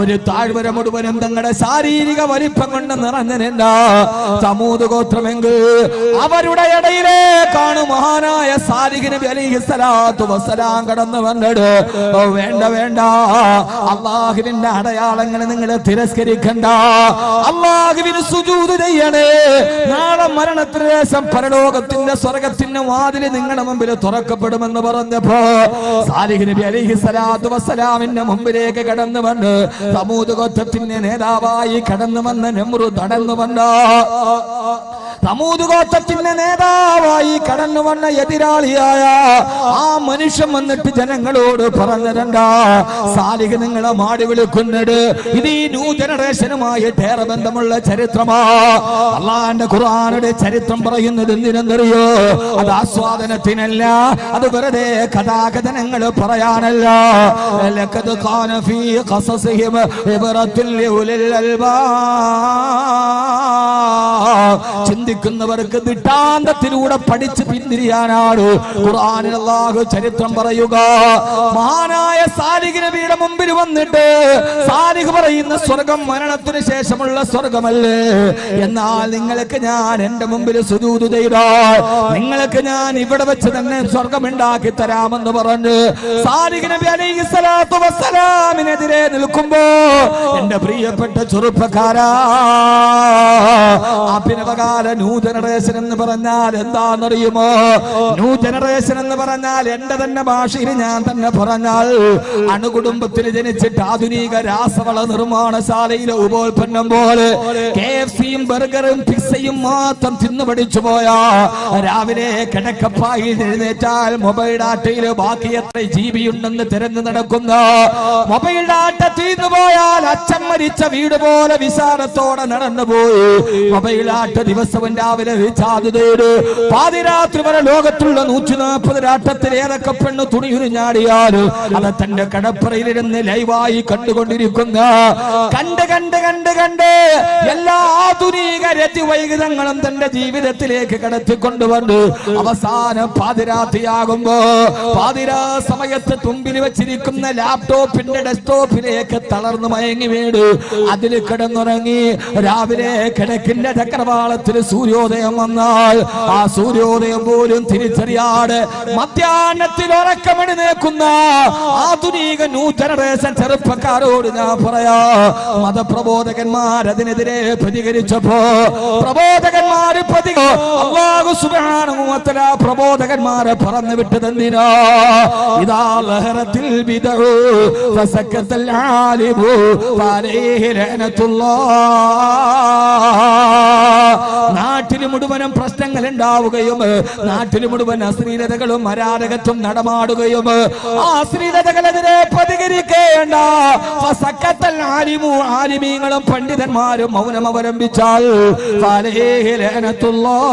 ഒരു താഴ്വര മുഴുവനും തങ്ങളുടെ ശാരീരിക വലിപ്പം കൊണ്ട് നിറഞ്ഞിരുന്ന സമൂദ് ഗോത്രമെങ്കിൽ അവരുടെ ഇടയിലേക്കാണ് മഹാനായ സാലിഹ് നബി അലൈഹിസ്സലാത്തു വസ്സലാം കടന്നു വന്നത്. വേണ്ട വേണ്ട, അല്ലാഹുവിന്റെ അടയാളങ്ങൾ നിങ്ങൾ തിരസ്കരിക്കണ്ട, അല്ലാഹുവിന് സുജൂദ് ചെയ്യണേ. നാളെ മരണത്തിന് ശേഷം പരലോകത്തിന്റെ സ്വർഗത്തിന്റെ വാതില് നിങ്ങളുടെ മുമ്പിൽ തുറക്കപ്പെടുമെന്ന് പറഞ്ഞപ്പോ സാലിഹ് നബി അലൈഹിസ്സലാത്തു വസ്സലാമിന്റെ മുമ്പിലേക്ക് കടന്നു വന്ന് സമൂദ് ഗോത്രത്തിന്റെ നേതാവായി കടന്നു വന്ന് നമ്രൂദ് കടന്നു വന്ന സമൂദ് ഗോത്രത്തിന്റെ നേതാവായി കടന്നു വന്ന എതിരാളിയായ ആ മനുഷ്യൻ വന്നിട്ട് ജനങ്ങളോട് പറഞ്ഞിരണ്ട, സാലിഹ് നിങ്ങളെ മാടി വിളിക്കുന്നത് ഇത് ഈ ന്യൂ ജനറേഷനുമായിട്ട് ഏറെ ബന്ധമുള്ള ചരിത്രമാ. അള്ളാന്റെ ഖുർആനുടെ ചരിത്രം പറയുന്നത് എന്തിനെന്നറിയോ? അത് ആസ്വാദനത്തിനല്ല, അത് വെറുതെ കഥാകഥനങ്ങൾ പറയാനല്ല. ലഖദ് ഖാന ഫീ ഖസസിഹിം ഇബ്റത്തുൽ ലിഉലിൽ അൽബാബ്. ചിന്തിക്കുന്നവർക്ക് ദിട്ടാന്തത്തിലൂടെ പഠിച്ച് പിന്തിരിയാനാണ് ഖുർആനിൽ അല്ലാഹു ചരിത്രം പറയുക. മഹാനായ സാലിഹ് നബിയുടെ മുമ്പിൽ വന്നിട്ട് സാലിഹ് പറയുന്ന സ്വർഗം മരണത്തിന് ശേഷമുള്ള സ്വർഗമല്ലേ, എന്നാൽ നിങ്ങൾക്ക് ഞാൻ എന്റെ മുമ്പിൽ സുജൂദ് ചെയ്താൽ നിങ്ങൾക്ക് ഞാൻ ഇവിടെ വെച്ച് തന്നെ സ്വർഗം ഉണ്ടാക്കി തരാമെന്ന് പറഞ്ഞ് സാലിഹ് നബി അലൈഹിസ്സലാത്തു വസ്സലാമിനെതിരെ നിൽക്കുമ്പോ എന്റെ പ്രിയപ്പെട്ട ചെറുപ്പക്കാരാ, അഭിനവകാല ന്യൂ ജനറേഷൻ എന്ന് പറഞ്ഞാൽ എന്താണെന്നറിയുമോ? ന്യൂ ജനറേഷൻ എന്ന് പറഞ്ഞാൽ എന്റെ തന്നെ ഭാഷയിൽ ഞാൻ തന്നെ പറഞ്ഞാൽ അണുകുടുംബത്തിൽ ജനിച്ചിട്ട് ആധുനിക രാസവള നിർമ്മാണശാലയിലെ ഉപോൽപ്പന്നം പോലെ KFCയും ബർഗറും പിസ്സയും മാത്രം തിന്നു പഠിച്ചു പോയാ രാവിലെ കിടക്കപ്പായിൽ എഴുന്നേറ്റാൽ മൊബൈൽ ഡാറ്റയിൽ ബാക്കി എത്ര GB ഉണ്ടെന്ന് തിരഞ്ഞു നടക്കുന്ന, മൊബൈൽ ഡാറ്റ തീർന്നു പോയാൽ അച്ഛൻ മരിച്ച വീട് പോലെ വിശാലത്തോടെ നടന്നുപോയി മൊബൈൽ ഡാറ്റ ദിവസവും രാവിലെ റീചാർജ് ചെയ്ത് പാതിരാത്രി വരെ ലോകത്തുള്ള 140 രാട്ടത്തിൽ ഏതൊക്കെ പെണ്ണ് തുണി ഉരിഞ്ഞാടിയാലും അത് തന്റെ കടപ്പറയിലിരുന്ന് ലൈവായി കണ്ടുകൊണ്ടിരിക്കുന്ന കണ്ട് എല്ലാ ആധുനിക രതിവൈകൃതങ്ങളും തന്റെ ജീവിതത്തിലേക്ക് കടത്തിക്കൊണ്ടുവന്ന് അവസാനം പാതിരാത്രിയാകുമ്പോ പാതിരാ സമയത്ത് തുമ്പിൽ വെച്ചിരിക്കുന്ന ലാപ്ടോപ്പിന്റെ ഡെസ്ക്ടോപ്പിലേക്ക് തളർന്നു മയങ്ങി വീട് അതിൽ കിടന്നുറങ്ങി രാവിലെ കിടക്കിന്റെ ചക്രവാളത്തിൽ സൂര്യോദയം വന്നാൽ ആ സൂര്യോദയം പോലും തിരിച്ചറിയാതെ മധ്യാഹ്നത്തിൽ ഉറക്കമെഴുന്നേൽക്കുന്ന ആധുനിക ന്യൂ ജനറേഷൻ ചെറുപ്പക്കാരോട് ഞാൻ പറയാ, മതപ്രബോധകന്മാർ അതിനെതിരെ പ്രതികരിച്ചപ്പോ പ്രബോധകന്മാര് അല്ലാഹു സുബ്ഹാനഹു വ തആല പ്രബോധകന്മാരെ പറഞ്ഞു വിട്ടതെന്തിനാ? ഇദാ ലഹറത്തിൽ ബിദഉ ഫസക്കത്തൽ ആലിമു ഫഅലൈഹി ലഅനത്തുല്ലാഹ്. നാട്ടിൽ മുഴുവനും പ്രശ്നങ്ങൾ ഉണ്ടാവുകയും നാട്ടിൽ മുഴുവൻ അശ്ലീലതകളും അരാജകത്വം നടമാടുകയും ആ അശ്ലീലതകളെതിരെ പ്രതികരിക്കേണ്ട ഫസക്കത്തൽ ആലിമു, ആലിമീങ്ങളും പണ്ഡിതന്മാരും മൗനം അവലംബിച്ചാൽ ഫഅലൈഹി ലഅനത്തുല്ലാഹ്,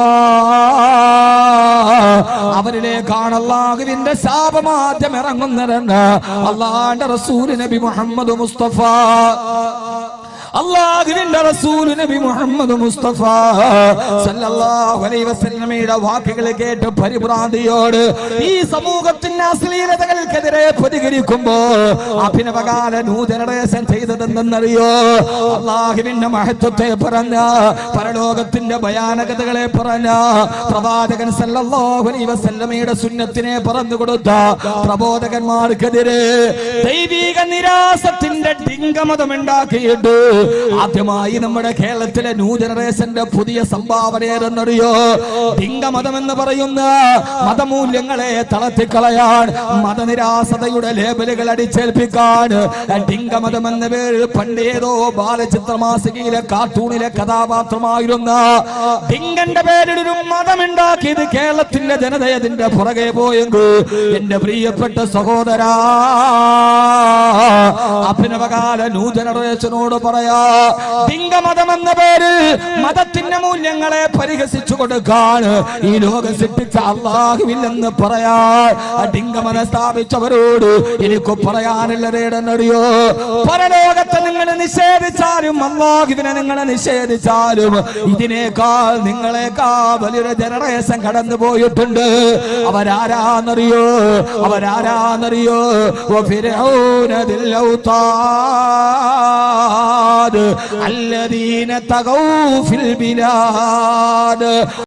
അവരിലേക്കാണ് അല്ലാഹുവിന്റെ ശാപമാദ്യം ഇറങ്ങുന്നതെന്ന് അല്ലാഹുവിന്റെ റസൂൽ നബി മുഹമ്മദ് മുസ്തഫ, അല്ലാഹുവിന്റെ റസൂൽ നബി മുഹമ്മദ് മുസ്തഫ സല്ലല്ലാഹു അലൈഹി വസല്ലമയുടെ വാക്കുകൾ കേട്ട് പരിഭ്രാന്തിയോട് ഈ സമൂഹത്തിന്റെ അശ്ലീലതകൾക്കെതിരെ പ്രതികരിക്കുമ്പോ അഭിനവകാല ന്യൂ ജനറേഷൻ ചെയ്തതെന്നറിയോ? അല്ലാഹുവിന്റെ മഹത്വത്തെ പറഞ്ഞ പരലോകത്തിന്റെ ഭയാനകതകളെ പറഞ്ഞ പ്രവാചകൻ സല്ലല്ലാഹു അലൈഹി വസല്ലമയുടെ സുന്നത്തിനെ പറഞ്ഞു കൊടുത്ത പ്രബോധകന്മാർക്കെതിരെ ദൈവിക നിരാസത്തിന്റെ ഡിംഗമതം ഉണ്ടാക്കിയിട്ട് ആദ്യമായി നമ്മുടെ കേരളത്തിലെ ന്യൂ ജനറേഷന്റെ പുതിയ സംഭാവന ഏതെന്നറിയോ? ഡിംഗമതം എന്ന് പറയുന്ന മതമൂല്യങ്ങളെ തളർത്തിക്കളയാൻ, മതനിരാസതയുടെ ലേബലുകൾ അടിച്ചേൽപ്പിക്കാൻ ഡിംഗമതം എന്ന പേരിൽ പണ്ടേതോ ബാലചിത്രമാസികയിലെ കാർട്ടൂണിലെ കഥാപാത്രമായിരുന്ന ഡിങ്കന്റെ പേരിൽ ഒരു മതമുണ്ടാക്കിയത് കേരളത്തിന്റെ ജനതയതിന്റെ പുറകെ പോയെങ്കിൽ എന്റെ പ്രിയപ്പെട്ട സഹോദരാ, അഭിനവകാല ന്യൂ ജനറേഷനോട് പറയാ, ഡിംഗമതം എന്ന പേരിൽ മതത്തിന്റെ മൂല്യങ്ങളെ പരിഹസിച്ചു കൊടുക്കാൻ ഈ ലോകം സൃഷ്ടിച്ച അല്ലാഹുവില്ലെന്ന് പറയാ ഡിംഗമതം സ്ഥാപിച്ചവരോട് എനിക്ക് പറയാനുള്ളതേടെന്നറിയോ? പരലോകത്തെ നിങ്ങൾ നിഷേധിച്ചാലും അല്ലാഹുവിനെ നിങ്ങളെ നിഷേധിച്ചാലും ഇതിനേക്കാൾ നിങ്ങളെക്കാൾ വലിയൊരു ജനറേഷൻ കടന്നു പോയിട്ടുണ്ട്. അവരാരാന്നറിയോ? അവരാരാന്നറിയോ? ഫിർഔന ദിൽ ഔതാദ്, العباد الذين طغوا في البلاد